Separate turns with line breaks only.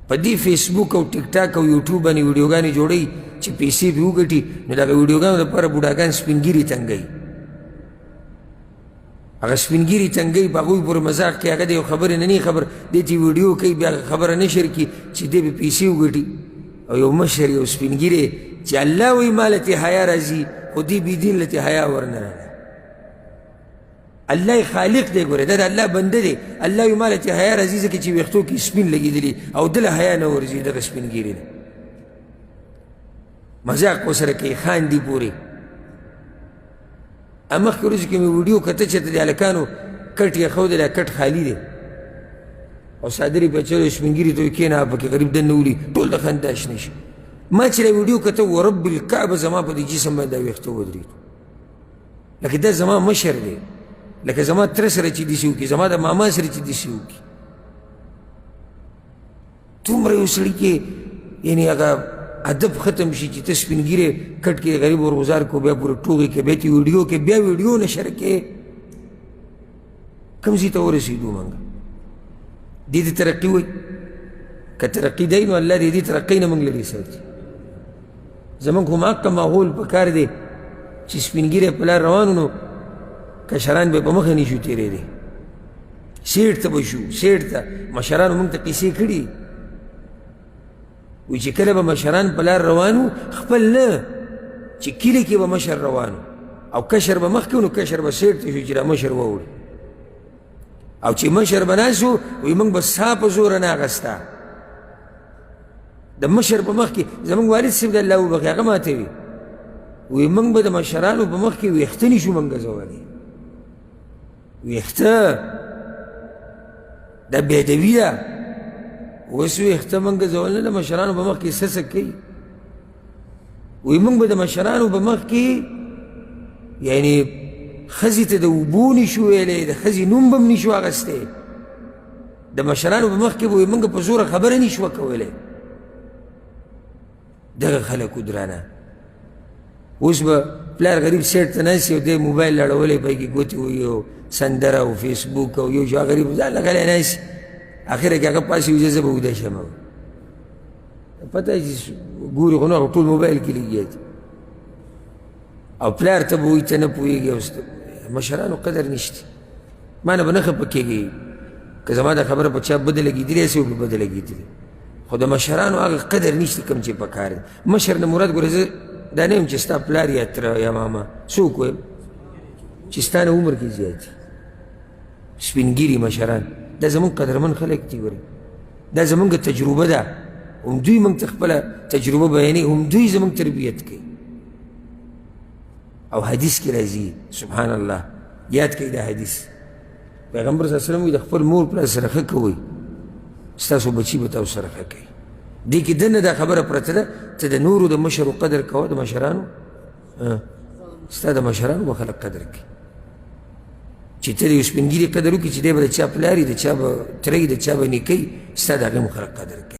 په دې فیسبوک او ټیک ټاک او یوټیوب باندې ویډیوګانې جوړوي چې پیسې پرې وګټي، نو د هغه ویډیوګانو دپاره بوډاګان سپینګیري تنګوي. هغه سپینګیري تنګوي، په هغوی پورې مذاق کوي، هغه د یو خبرې نه نه خبر، دې ته ویډیو کوي، بیا هغه خبره نشر کړي چې دې به پیسې وګټي. او یو مشر یو سپینګیری چې الله وایي ما له تې حیا راځي، خو دې بېدین له تې حیا ورنه راغله. الله خالق دی، ګوره دا د الله بنده دی. الله وایي ما له تې حیا راځي ځکه چې ویښتو کې سپین لګېدلي او ده له حیا نه ورځي. دغه سپینګیري نه مذاق ورسره کوي، خاندي پورې. مخکې ورځو کې مې ویډیو کته چې د هلکانو کټ یې ښودلی، کټ خالي دی او څادر یې پیچلی، سپینګیري ته وایي کښېنه پکې غریب دننه ولي، ټول د خندا شنه شي. ما چې دا ویډیو کته ورب الکعبه زما په دې جسم باندې دا ویښته ودرېدو، لکه دا زما مشر دی، لکه زما تره سره چې داسې وکړي، زما د ماما سره چې داسې وکړي. دومره یو سړي کې یعنې هغه ادب ختم شي چې ته سپینګیری کټ کې غریب ورغزار کو، بیا پورې ټوغې کې، بیا ته ویډیو کې، بیا ویډیو نشر کې. کوم ځای ته ورسېدو موږ؟ دې ته ترقي وایي؟ که ترقي دی نو الله دې دې ترقۍ نه موږ لرې ساتي. زموږ خو معقه ماحول په کار دی چې سپینګیری په لار روان و نو کشران به په مخه نه شو تېرېدی، سیټ ته به شو، سیټ ته مشرانو موږ ته قیسې کړي. وایي چې کله به مشران په لار روان وو، خپل نه چې کلي کې به مشر روان و او کشر به مخکې و، نو کشر به سیټ ته شو چې دا مشر ووړي. او چې مشر به ناست و، وایي موږ به سا په زوره نه اخسته. د مشر په مخ کې زموږ والد صاحب د الله وبخښي، هغه ماته وي، وایي موږ به د مشرانو په مخ کې ویښته نه شو موږ ګزولی. ویښته دا بېادبي ده. اوس ویښته موږ ګزول نه، د مشرانو په مخ کې څه کوي. وایي موږ به د مشرانو په مخ کې یعنې ښځې ته د اوبو نه شو ویلی، د ښځې نوم به هم نه شو اخیستی، د مشرانو په مخ کې به وایي موږ په زوره خبره نه شوه کولی. دغه خلک و درانه. اوس به پلار غریب سیټ ته ناست او دی موبایل لړولی، پکې ګوتې وایي او سندره او فیسبوک او یو شا غریب ځان لګلی ناست، اخره کې هغه پاسې وایي زه به اوده شم. پته یې چې ګوري خو نو هغه ټول موبایل کې لګیا دي. او پلار ته به وایي ته نه پوهېږي. اوس مشرانو قدر نشته. ما نه به نه خفه کېږي که زما دا خبره په چا بده لګېدلې هسې وکړي بده لګېدلې، خو د مشرانو هغه قدر نشته کوم چې په کار دی. مشر نه مراد ګوره زه دا نه یم چې ستا پلار یا تره یا ماما، څوک وایم چې ستا نه عمر کې زیات دي. سپینګیري مشران دا زمونږ قدرمن خلک دي. ګورې دا زمونږ تجربه ده، هم دوی موږ ته خپله تجربه بیانوي، هم دوی زمونږ تربیت کوي. او حدیث کې راځي سبحان الله، یاد کوي دا حدیث، پیغمبر صلی الله علیه وسلم وایي د خپل مور پلار سره ښه کوئ، ستاسو بچي به تاسو سره ښه کوي. دې کې دننه دا خبره پرته ده، ته د نورو د مشرو قدر کوه، د مشرانو ستا د مشرانو به خلک قدر کوي. چې ته د یو سپینګیري قدر وکړي چې دی به د چا پلار وي، د چا به تره وي، د چا به نیکه وي، ستا د هغې هم خلک قدر کوي.